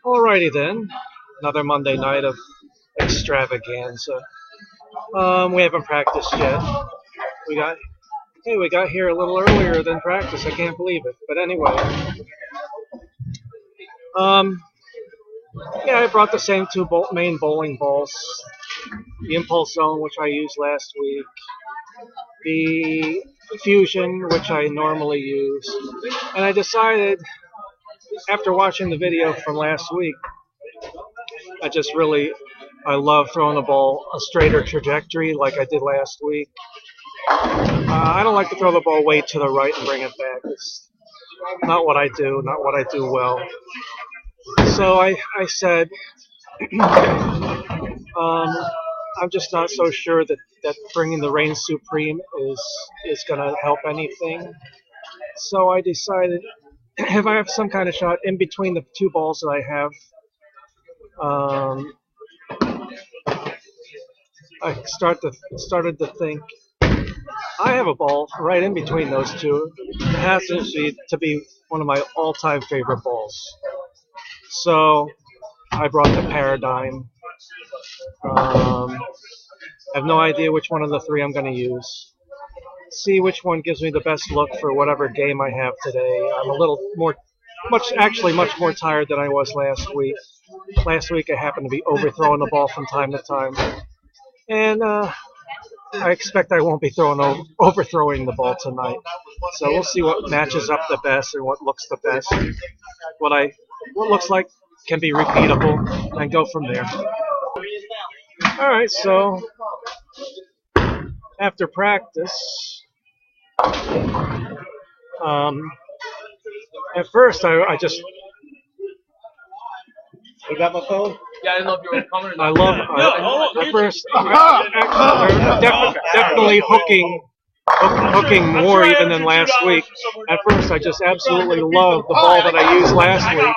Alrighty then, another Monday night of extravaganza. We haven't practiced yet. We got we got here a little earlier than practice. I can't believe it. But anyway, um, yeah, I brought the same two main bowling balls. The Impulse Zone, which I used last week. The Fusion, which I normally use. And I decided, after watching the video from last week, I love throwing the ball a straighter trajectory like I did last week. I don't like to throw the ball way to the right and bring it back. It's not what I do, not what I do well. So I said, I'm just not so sure that bringing the Reign Supreme is going to help anything. So I decided, if I have some kind of shot in between the two balls that I have, um, I started to think, I have a ball right in between those two. It happens to be one of my all-time favorite balls. So I brought the Paradigm. I have no idea which one of the three I'm going to use. See which one gives me the best look for whatever game I have today. I'm a little more, much more tired than I was last week. Last week I happened to be overthrowing the ball from time to time. And I expect I won't be overthrowing the ball tonight. So we'll see what matches up the best and what looks the best. What looks like can be repeatable, and go from there. All right, so after practice, at first I just You got my phone? Yeah, I didn't know if you were coming or I not. love at first definitely hooking more even than last week. At first, I just absolutely loved the ball that I used last week.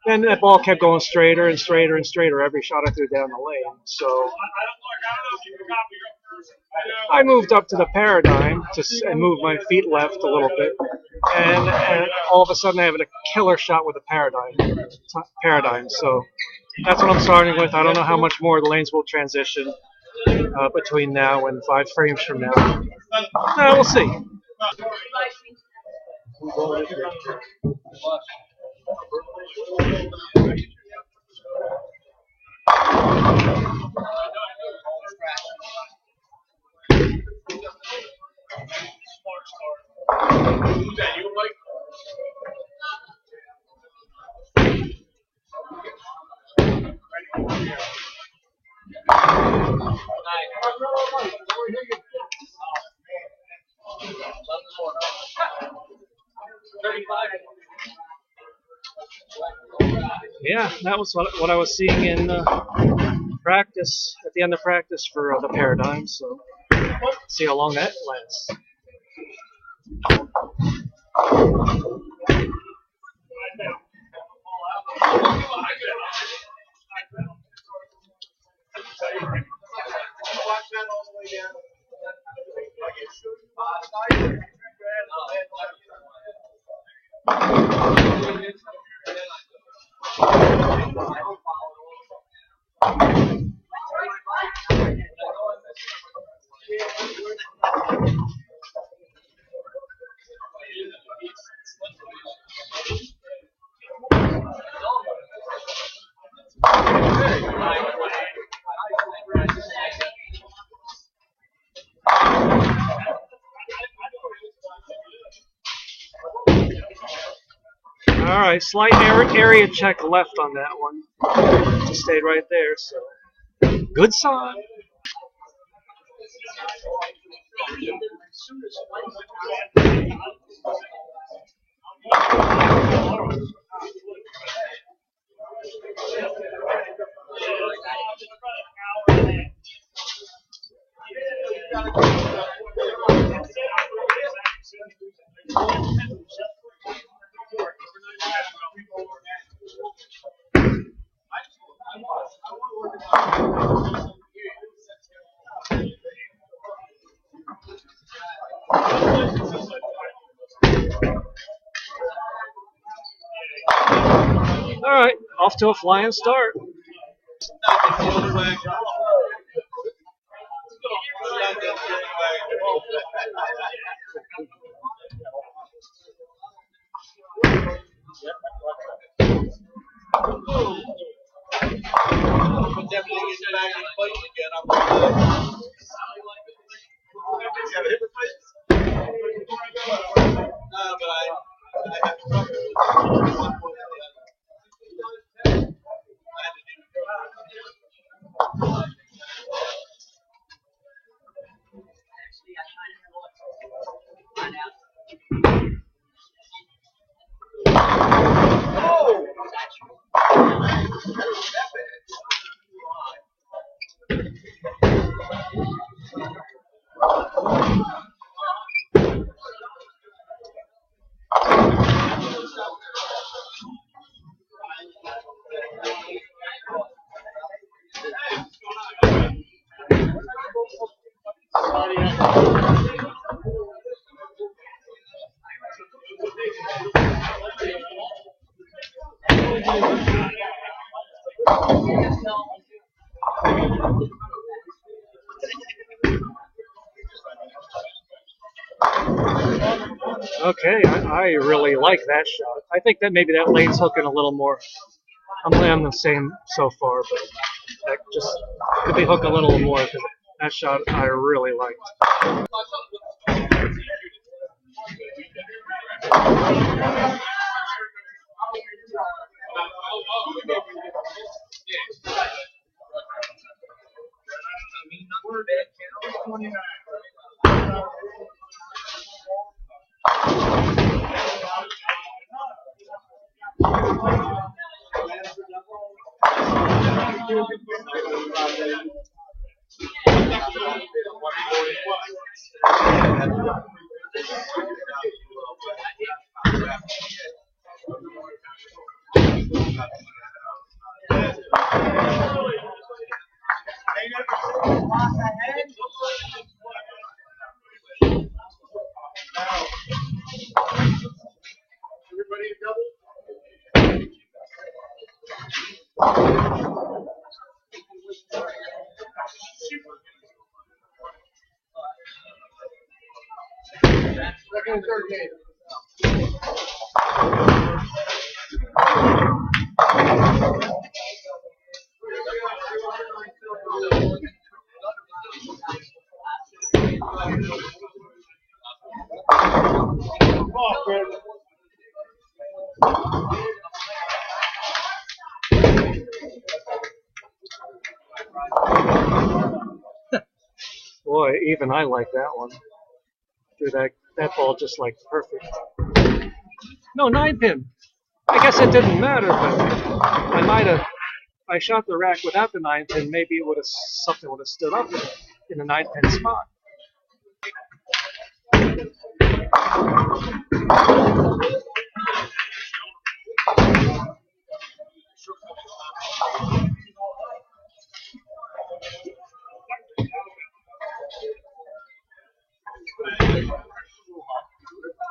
And that ball kept going straighter and straighter and straighter every shot I threw down the lane. So I moved up to the Paradigm and moved my feet left a little bit. And all of a sudden, I have a killer shot with a Paradigm. So that's what I'm starting with. I don't know how much more the lanes will transition between now and 5 frames from now. We'll see. Yeah, that was what I was seeing in practice, at the end of practice for the Paradigm. So see how long that lasts. All right, slight area check left on that one. Just stayed right there, so good sign. All right, off to a flying start. Okay, I really like that shot. I think that maybe that lane's hooking a little more. I'm laying the same so far, but that just could be hook a little more because that shot I really liked. Boy, even I like that one. Dude, that ball just like perfect. No, 9 pin. I guess it didn't matter, but I might have. I shot the rack without the 9 pin. Maybe it would have something would have stood up in the 9 pin spot.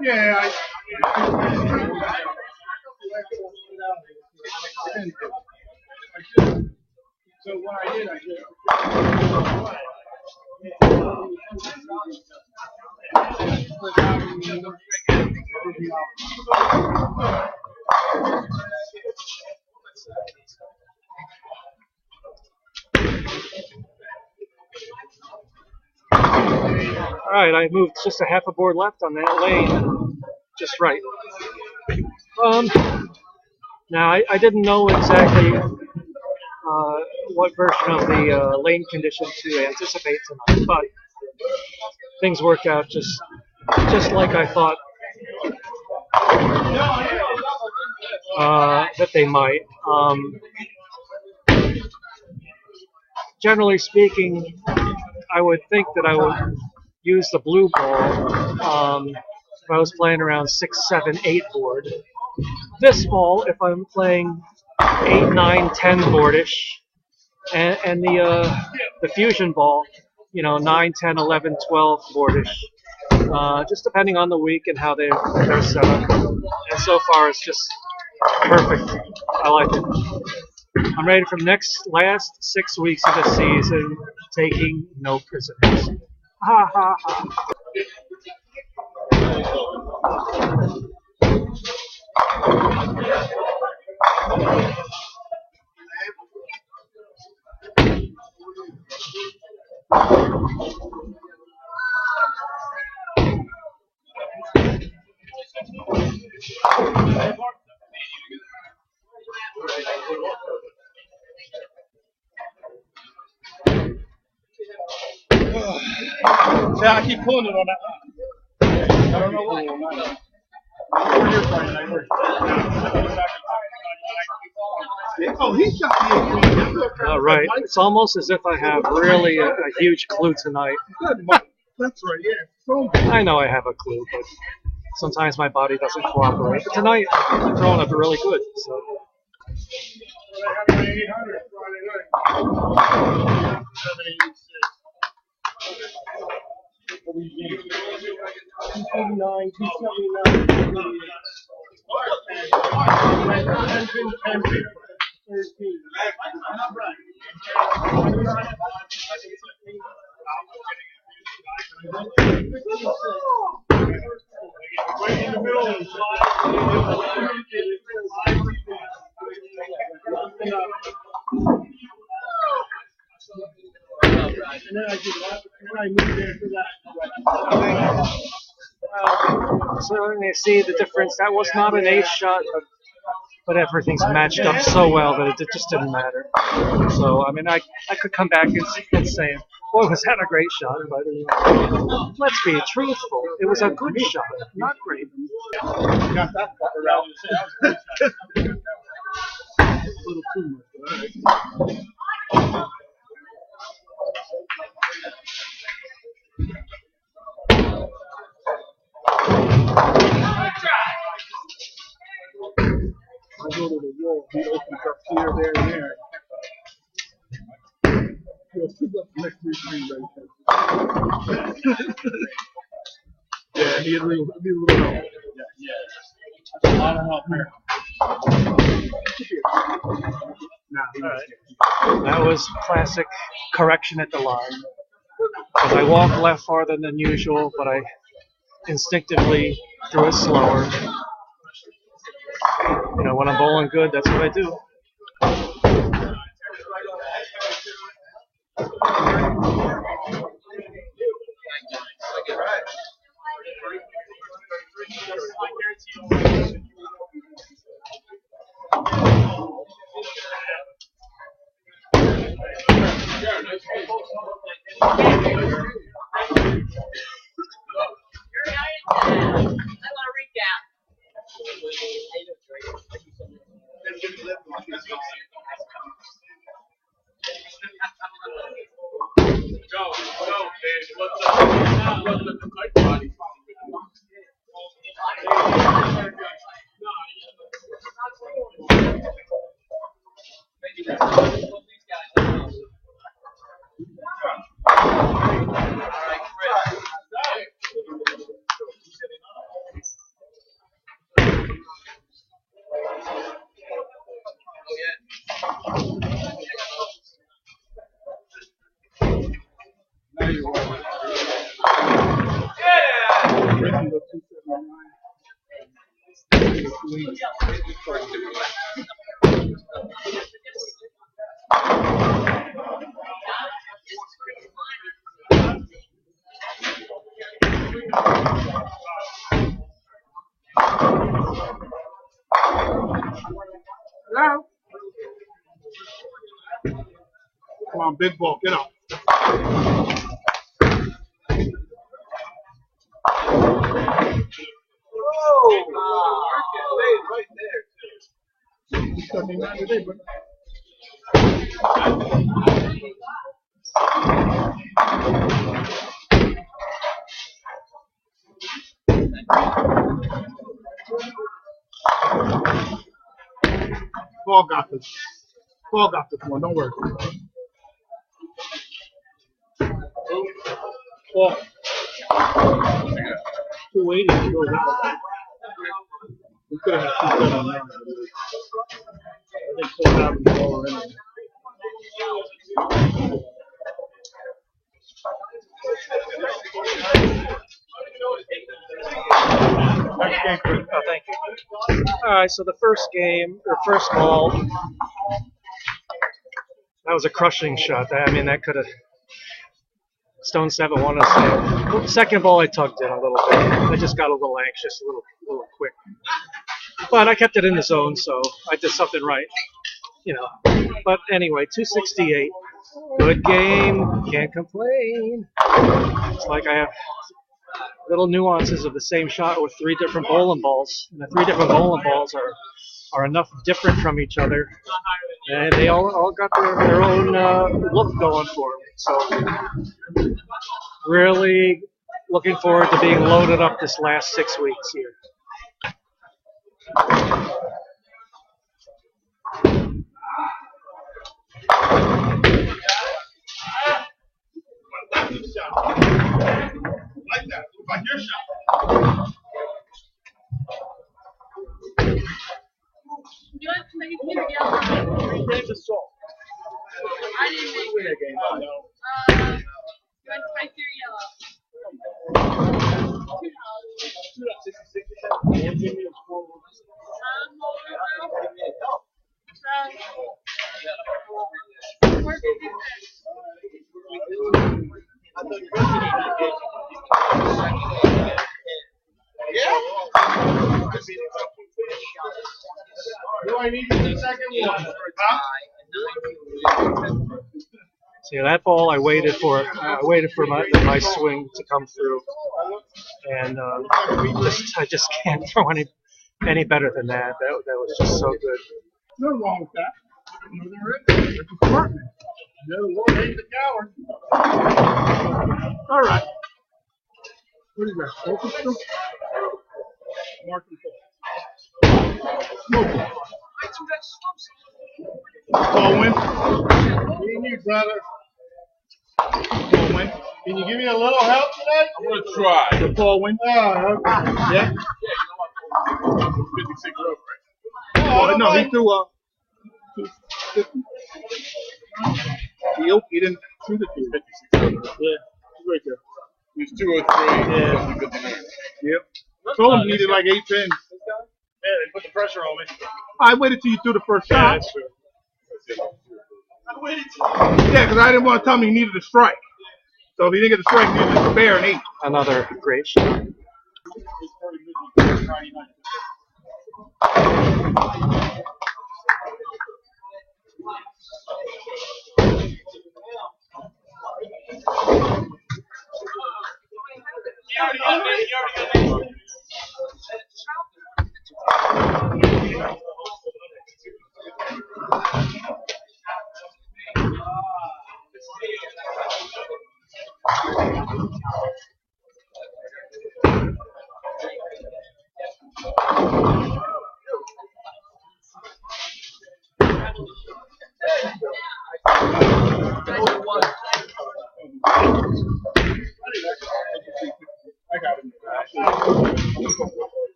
Yeah. So what I did, All right, I moved just a half a board left on that lane, just right. Um, now I didn't know exactly what version of the lane condition to anticipate tonight, but things worked out just like I thought that they might. Generally speaking, I would think that I would use the blue ball if I was playing around 6, 7, 8 board. This ball, if I'm playing 8, 9, 10 boardish, and the fusion ball, 9, 10, 11, 12 boardish. Just depending on the week and how they're set up. And so far, it's just Perfect. I like it. I'm ready for the last 6 weeks of the season, taking no prisoners. Ha ha ha. Yeah, I keep pulling it on that. I don't know why. You're fine, I work. Oh, he shot me. All right. It's almost as if I have really a huge clue tonight. Good, Mike. That's right, yeah. So I know I have a clue, but sometimes my body doesn't cooperate. But tonight, I'm throwing up really good. So. I have my 800 Friday night. 279, 279. 13. Right in the middle. And then I did that, and I moved there for that. So you see the difference. That was not an ace shot, but everything's matched up so well that it just didn't matter. So I mean, I could come back and say, "Boy, was that a great shot?" But let's be truthful. It was a good shot, not great. Got that fucker out. A little too much. I go to the wall, he opens up here, there, and there. He'll pick up the next 3 screens right there. Yeah, he had a little help. Yeah. That's a lot of help there. That was classic correction at the line. Because I walked left farther than usual, but I instinctively threw it slower. You know, when I'm bowling good, that's what I do. Hello? Come on, big ball, get up. Ball got this. Ball got this one, don't worry. Ball. 280 goes out. We could have had 279. I think so having the ball in it. Oh, thank you. All right, so the first game, or first ball, that was a crushing shot. I mean, that could have Stone 7 won us. Second ball, I tugged in a little bit. I just got a little anxious, a little quick. But I kept it in the zone, so I did something right, you know. But anyway, 268. Good game. Can't complain. It's like I have little nuances of the same shot with three different bowling balls. And the three different bowling balls are enough different from each other. And they all got their own look going for them. So really looking forward to being loaded up this last 6 weeks here. Like that. Look like your shot. You want to make it yellow? 3 games of salt. I didn't make Win it. that game. I know. You want to make your yellow? Do I need the second one? See that ball, I waited for my swing to come through, and I just can't throw any better than that. That was just so good. Nothing wrong with that. No, there is. It's a smart man. The other one ain't the coward. All right. What is that? Focus group? Marking Smoke. Ball win. Me and you, brother. Ball win. Can you give me a little help today? I'm going to try. The ball win. Okay. Yeah? 56 rope right. No, he threw a 250. He didn't through the 256. Yeah, he's right there. He's 203. Yeah. Yep. Told him he needed like 8 pins. Yeah, they put the pressure on me. I waited till you threw the first shot. Yeah, that's true. I waited till yeah, because I didn't want to tell him he needed a strike. So if he didn't get the strike, he needed to spare an 8. Another great shot.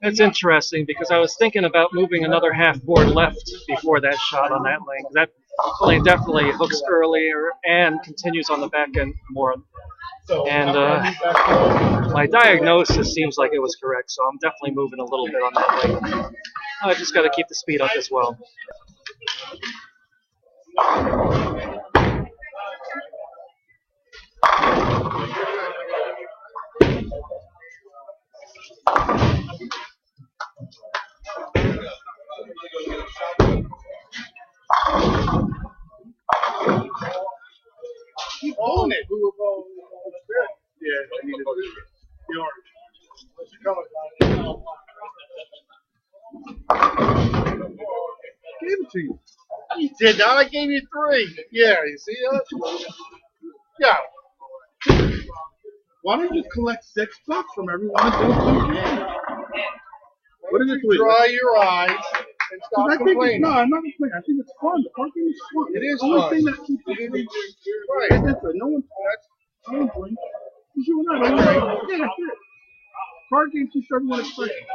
It's interesting because I was thinking about moving another half board left before that shot on that lane. That lane definitely hooks earlier and continues on the back end more. And my diagnosis seems like it was correct, so I'm definitely moving a little bit on that lane. I just got to keep the speed up as well. Keep pulling it. We were both. Yeah, I needed the orange. Gave it to you. You did not. I gave you 3. Yeah, you see that? Yeah. Why don't you collect $6 from everyone and do it again? What is it? Dry your eyes and stop complaining. No, I'm not complaining. I think it's fun. The parking is fun. It is fun. The only thing that keeps it right. That's it. No one drinks. You and I don't drink. Yeah, that's it. Card game keeps everyone excited.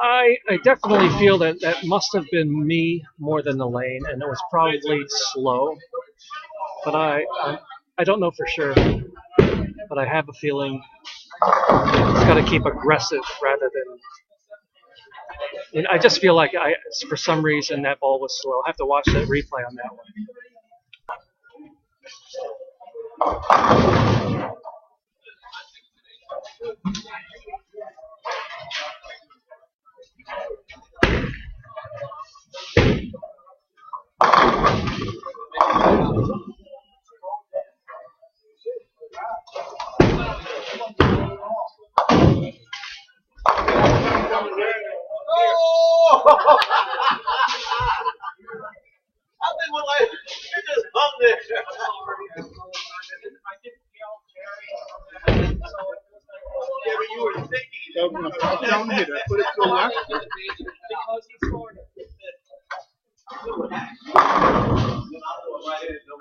I definitely feel that that must have been me more than the lane, and it was probably slow. But I don't know for sure. But I have a feeling it's got to keep aggressive rather than. I just feel like for some reason that ball was slow. I have to watch that replay on that one. Put it to the left.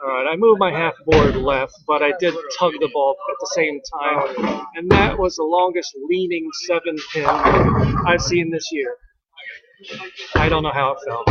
All right, I moved my half board left, but I did tug the ball at the same time, and that was the longest leaning 7-pin I've seen this year. I don't know how it felt.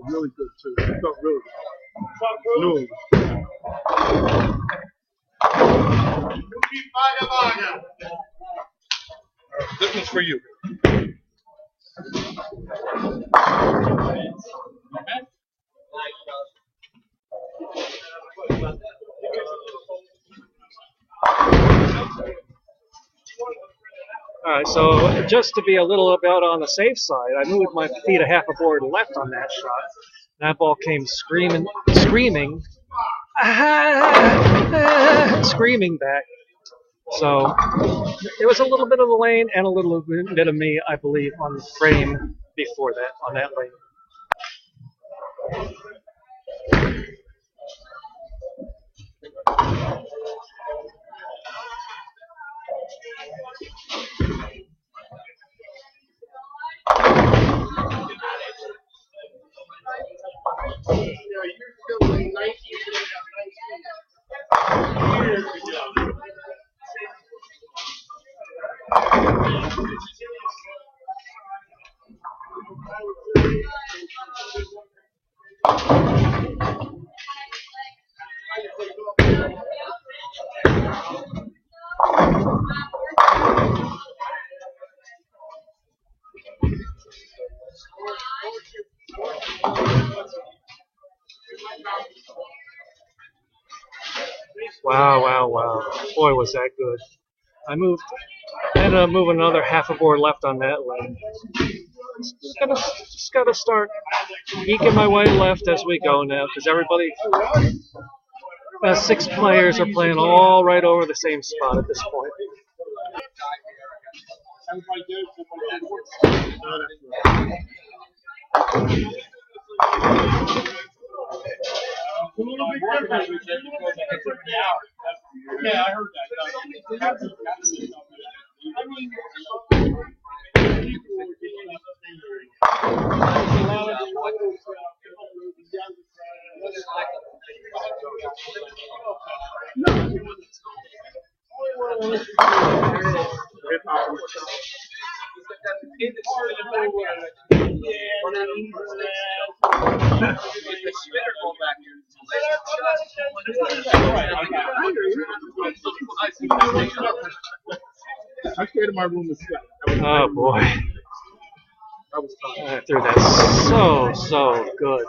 Really good too. It felt really good. This one's for you. All right, so just to be a little bit on the safe side, I moved my feet a half a board left on that shot. That ball came screaming back. So it was a little bit of the lane and a little bit of me, I believe, on the frame before that, on that lane. Wow. Boy, was that good. I ended up moving another half a board left on that lane. Just gotta start eking my way left as we go now, because everybody, 6 players are playing all right over the same spot at this point. Yeah, I heard that. I stayed in my room and slept. Oh boy. I threw that so good.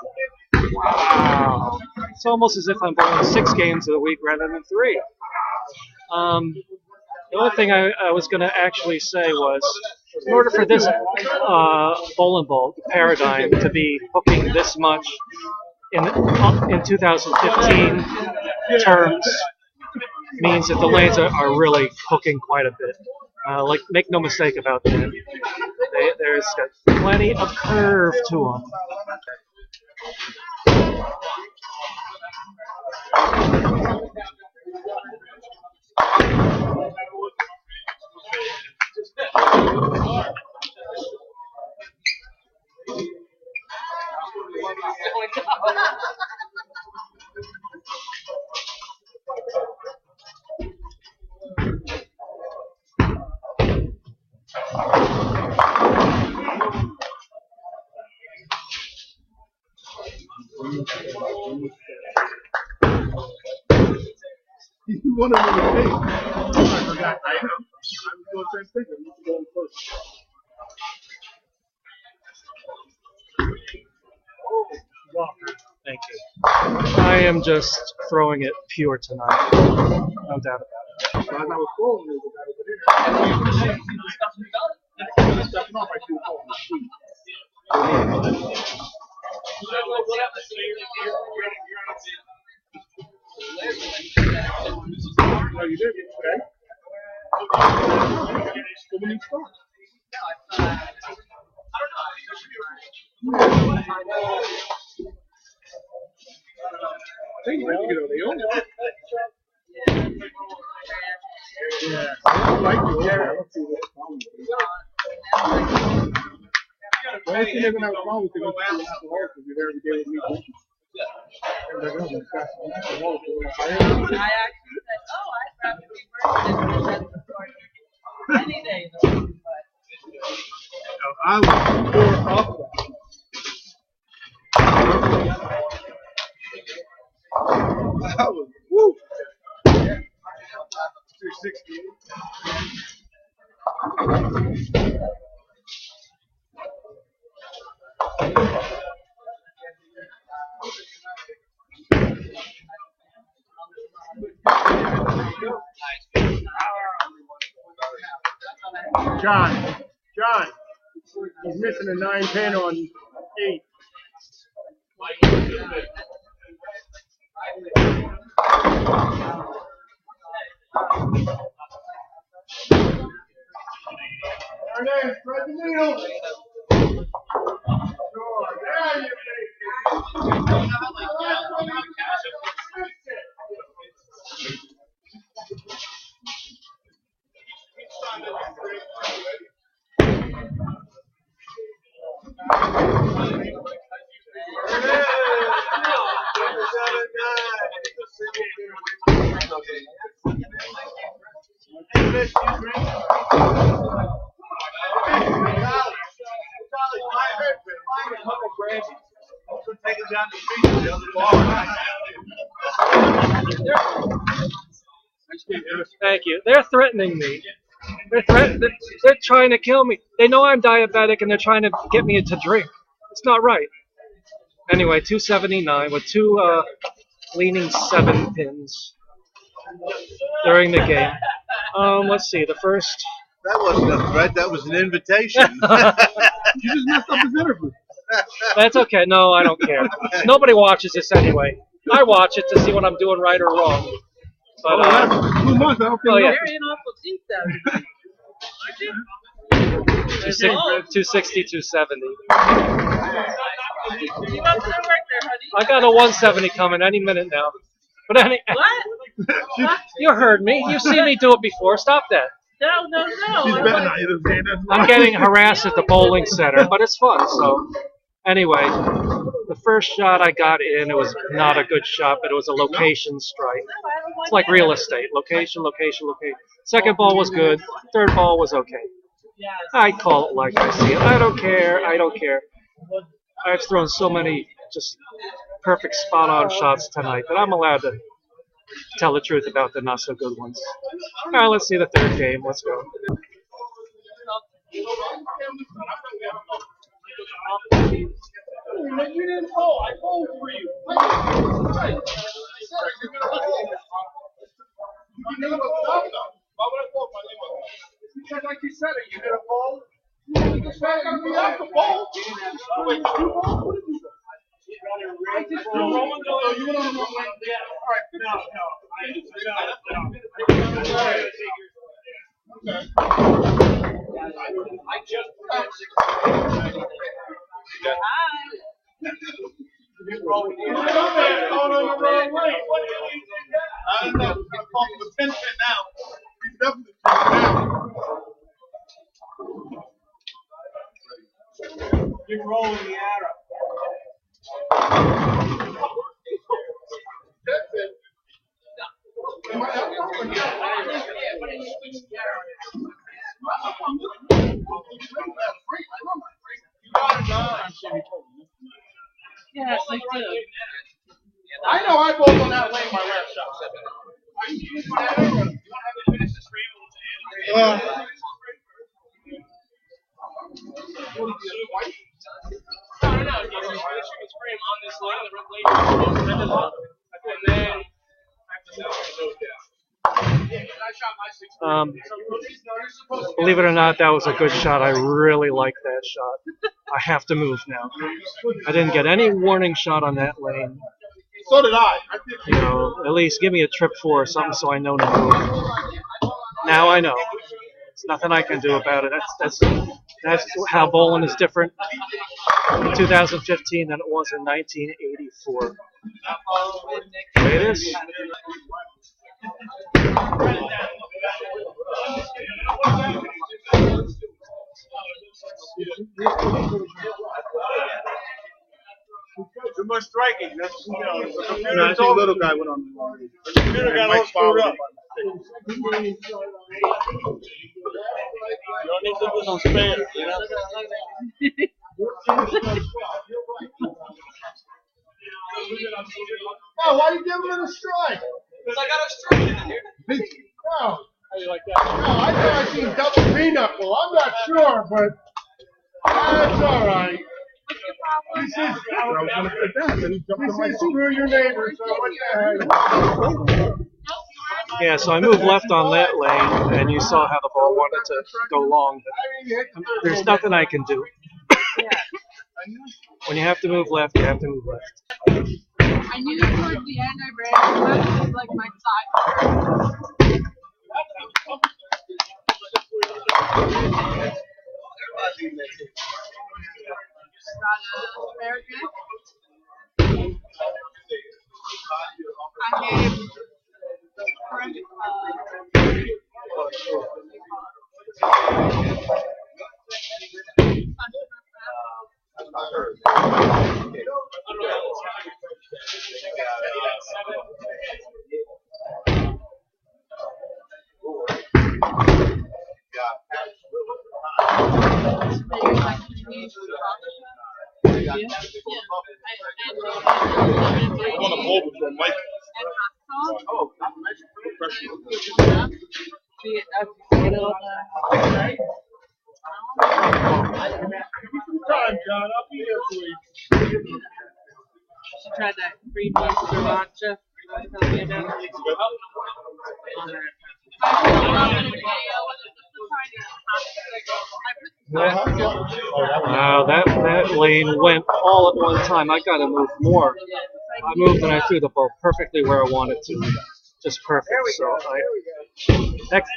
Wow. It's almost as if I'm bowling 6 games of the week rather than 3. The only thing I was going to actually say was, in order for this bowling ball paradigm to be hooking this much, in 2015 terms means that the lanes are really hooking quite a bit. Like, make no mistake about that. There's got plenty of curve to them. You want to really think. I forgot. I was doing the same thing. I need to go in first. Thank you. I am just throwing it pure tonight. No doubt about it. As I was throwing it, I was over there. Stepping off, I should have called No, you did. Okay. So when you start. They own it. Yeah, I like you. I don't see what's wrong with it. The only thing they're going to have a problem with it is going to have to hold because you're there every day with me drinking. And they're going to have to hold. I actually said, oh, I'd probably be working any day though. I was more off I was, woo! 260. John, he's missing a 9-10 on 8. Hernandez, spread the needle. Sure, there you Thank you. They're threatening me. They're trying to kill me. They know I'm diabetic and they're trying to get me to drink. It's not right. Anyway, 279 with two leaning 7 pins during the game. Let's see. The first. That wasn't a threat. That was an invitation. You just messed up his interview. That's okay. No, I don't care. Nobody watches this anyway. I watch it to see what I'm doing right or wrong. But, 2 months, I don't think. Oh, yeah. Very awful seat though. 260, 270. You got to work there, honey. I got a 170 coming any minute now. But What? You heard me. You've seen me do it before. Stop that. No. She's betting on you. I'm getting harassed at the bowling center, but it's fun. So, anyway, the first shot I got in, it was not a good shot, but it was a location strike. It's like real estate. Location, location, location. Second ball was good. Third ball was okay. I call it like I see it. I don't care. I've thrown so many just perfect spot-on shots tonight that I'm allowed to tell the truth about the not-so-good ones. All right, let's see the third game. Let's go. You didn't call. I called for you. Because like you said it, you hit a ball. You just gotta be out the ball. Wait, 2 balls? What did you do? I just threw You're rolling the arrow. Yes, I do. I know I bowled on that lane my last shot. Believe it or not, that was a good shot. I really like that shot. I have to move now. I didn't get any warning shot on that lane. So did I. You know, at least give me a trip 4 or something so I know to move. Now I know. There's nothing I can do about it. That's how bowling is different in 2015 than it was in 1984. The way it is. Too much striking. That's, you know, the computer I think little guy went on the line. The computer got all screwed up. You don't need to do some spare, you know? Oh, why are you giving it a strike? Because I got a strike, dude. No. How you like that? No, I thought I seen double pinochle. I'm not sure, but that's all right. This is screw your neighbor, so what the heck? Yeah, so I moved left on that lane, and you saw how the ball wanted to go long. But there's nothing I can do. When you have to move left, you have to move left. I knew towards the end I ran left was like my side. She tried that free beef sriracha. Wow, that lane went all at one time. I got to move more. I moved and I threw the ball perfectly where I wanted to. Just perfect. So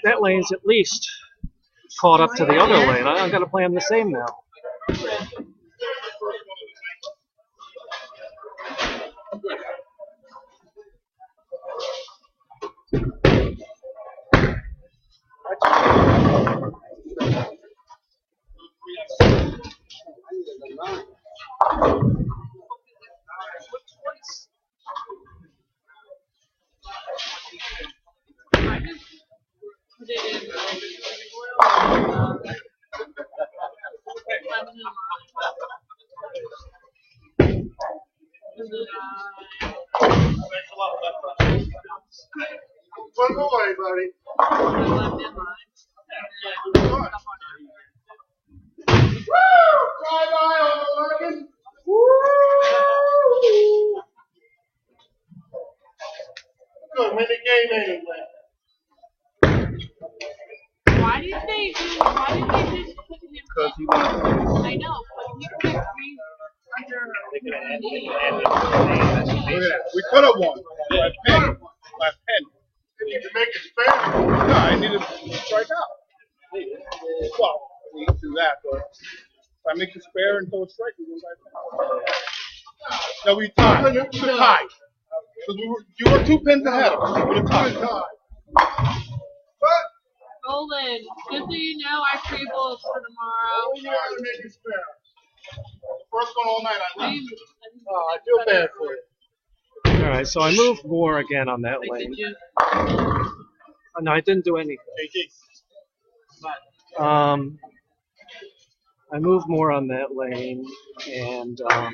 that lane's at least caught up to the other lane. I'm going to play them the same now. One more way, buddy. Woo! Bye-bye on 11. Woo! Good, win the game anyway. Why did they just put him? Because he won. I know, but he could have under. We Cut up one. My pen. My pen. You can make it fair. No, I need to strike out. Well, we can do that, but if I make it spare and throw a strike, we win by 10. No, we tied. We tied. Because you were 2 pins ahead of us. We would have tied. Roland, just so you know, I pre-bowled for tomorrow. The first one all night, I left. Oh, I feel bad for you. All right, so I moved more again on that lane. Oh, no, I didn't do anything. I moved more on that lane, and I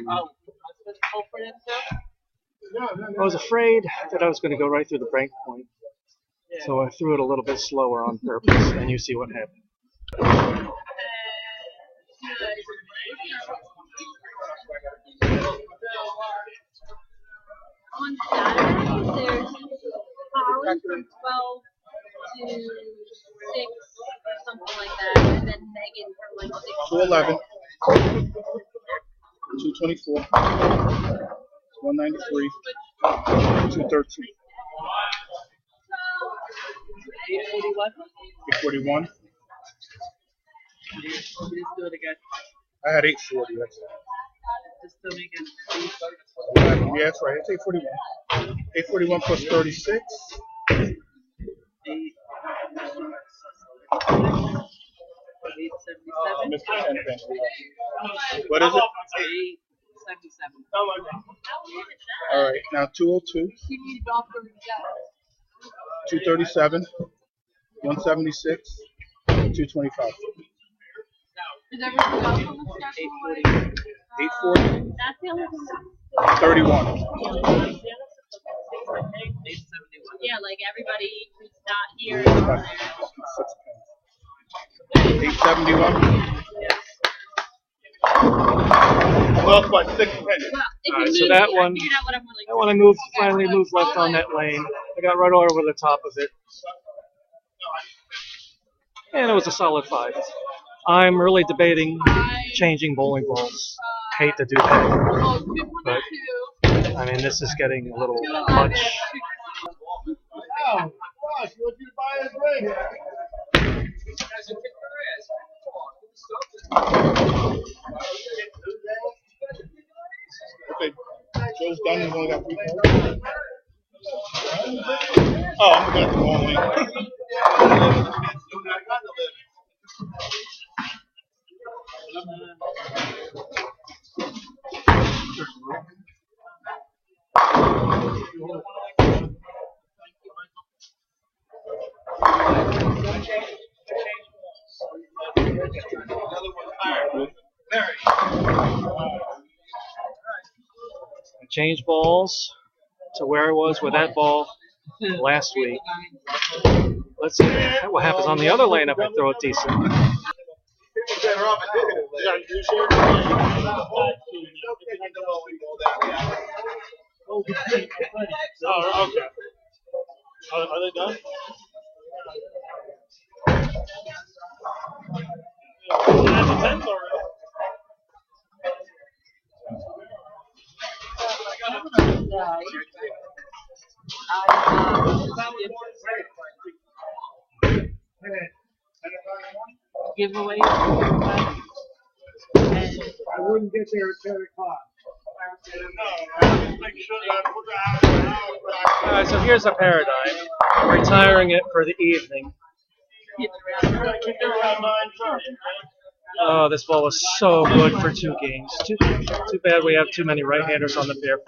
was afraid that I was going to go right through the break point, so I threw it a little bit slower on purpose, and you see what happened. On Saturday, there's Holland from 12 to 6 or something like that, and then Megan from like 6 to 11. 224. 193. 213. 841. 841. Just do it again. I had 840. That's it. Just to make it. Yeah, that's right. It's 841. 841 plus 36. 877. Mr. Tenpen. What is it? 877. All right. Now 202. 237. 176. 225. Is everything else on the schedule? 840. That's the only thing. 31. Yeah, like everybody who's not here. 871. Lost by 6 pennies. Well, if All right, you so need that me, one, I figured out what I'm really that one I finally moved left on that lane. I got right over the top of it, and it was a solid 5. I'm really debating changing bowling balls. Hate to do that, but I mean this is getting a little much. Oh, gosh, you want you to buy a drink? Okay, Joe's done. He's only got 3 points. Oh, I'm going to go on link. I changed balls to where I was with that ball last week. Let's see what happens on the other lane if I throw it decent. Oh, okay. Are they done? giveaway. I wouldn't get there at 10 o'clock. Alright, so here's a paradigm. I'm retiring it for the evening. Oh, this ball was so good for 2 games. Too bad we have too many right-handers on the pair.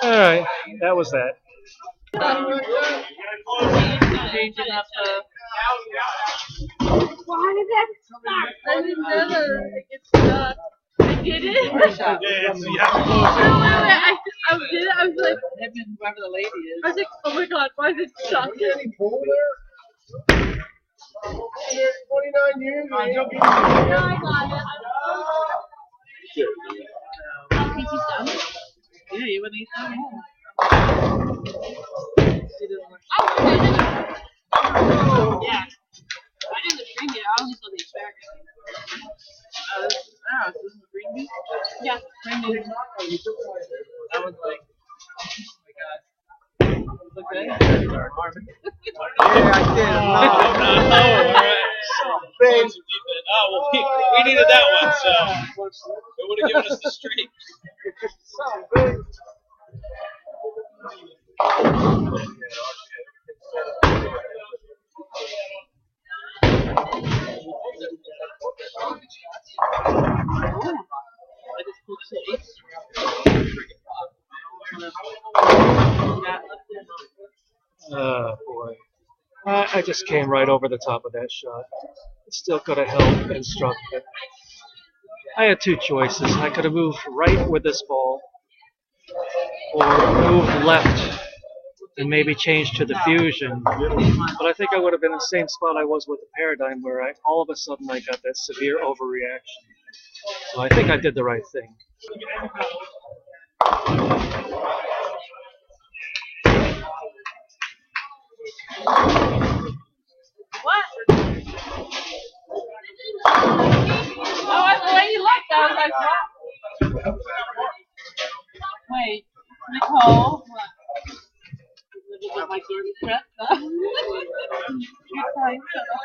Alright, that was that. Changing up why did that stop? I didn't know it stuck. I did it. I did it. I was like, whoever the lady is. I was like, oh my god, why is it stuck? 29 years. No, I got it. Think he's done? Yeah, you wouldn't eat that. Yeah. I didn't agree with it. I was just on the asparagus. This is the green bean? Yeah, green bean. I was like, oh my god. Look good? Yeah, I did. Oh, well, we needed that one, so it would have given us the streak. I just pulled some eights. Boy. I just came right over the top of that shot. It still could have held and struck, but I had two choices. I could have moved right with this ball, or moved left and maybe changed to the fusion. But I think I would have been in the same spot I was with the paradigm, where all of a sudden I got that severe overreaction. So I think I did the right thing. What? Oh, the way you looked, I was like, what? Wait, Nicole. What?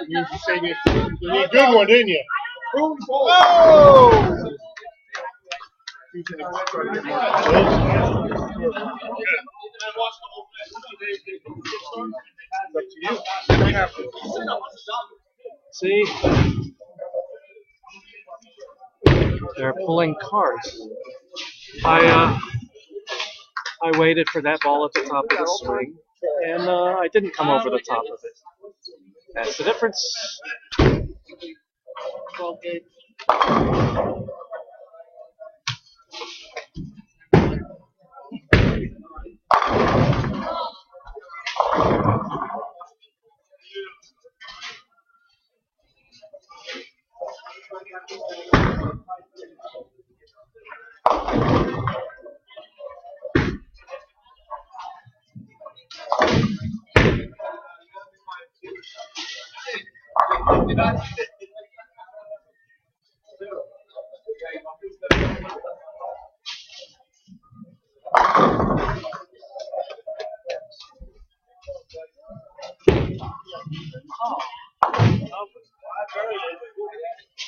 You say this. You need a good one, didn't you? Oh! See? They're pulling cards. I waited for that ball at the top of the swing, and I didn't come over the top of it. That's the difference. 12 gauge.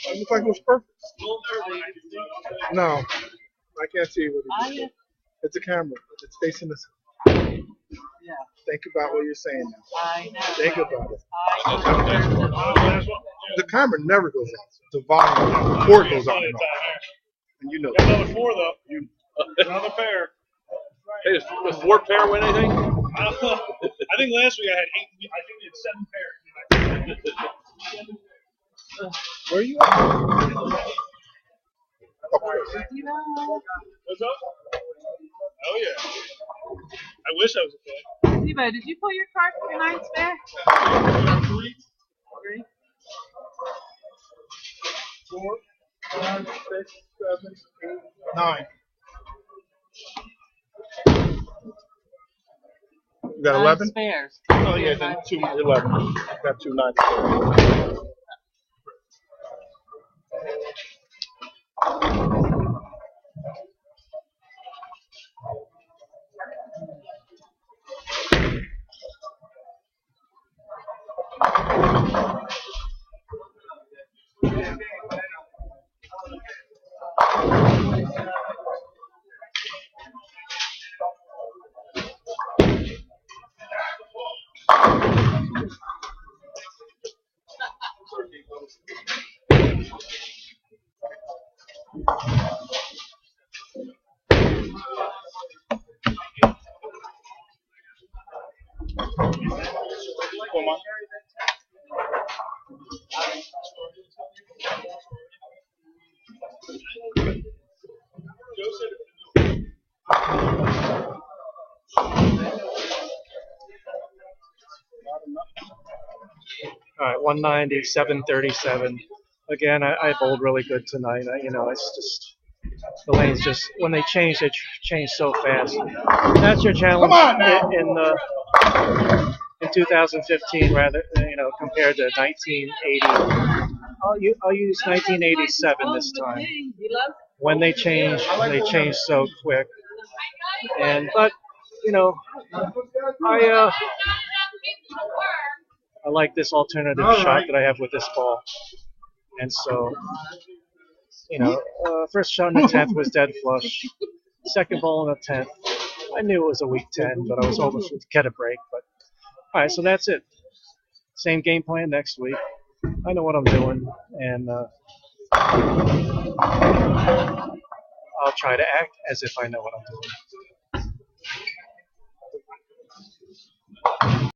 It looks like it was perfect. No, I can't see what it is. It's a camera. It's facing us. Yeah. Think about what you're saying now. I know. Think about it. I The camera never goes out. The volume, the cord goes out and off. And you know that. Another four, though. Another pair. Hey, does four pair win anything? I don't know. I think last week I had 8. I think we had 7 pairs. Where are you at? What's up? Oh, yeah. I wish I was a player. Steve, did you pull your card for your ninth spare? 3. 3. 4, 5, 6, 7, 8, 9. You got 11? Spares. Oh, yeah, then 2, 11. Got 2 9. All right, 190, 737. Again, I bowled really good tonight. It's just the lanes just when they change, change so fast. That's your challenge in 2015 rather, compared to 1980. I'll use 1987 this time. When they change so quick. But I I like this alternative shot that I have with this ball, and so first shot in the 10th was dead flush. Second ball in the 10th, I knew it was a weak 10, but I was hoping to get a break. But all right, so that's it. Same game plan next week. I know what I'm doing, and I'll try to act as if I know what I'm doing.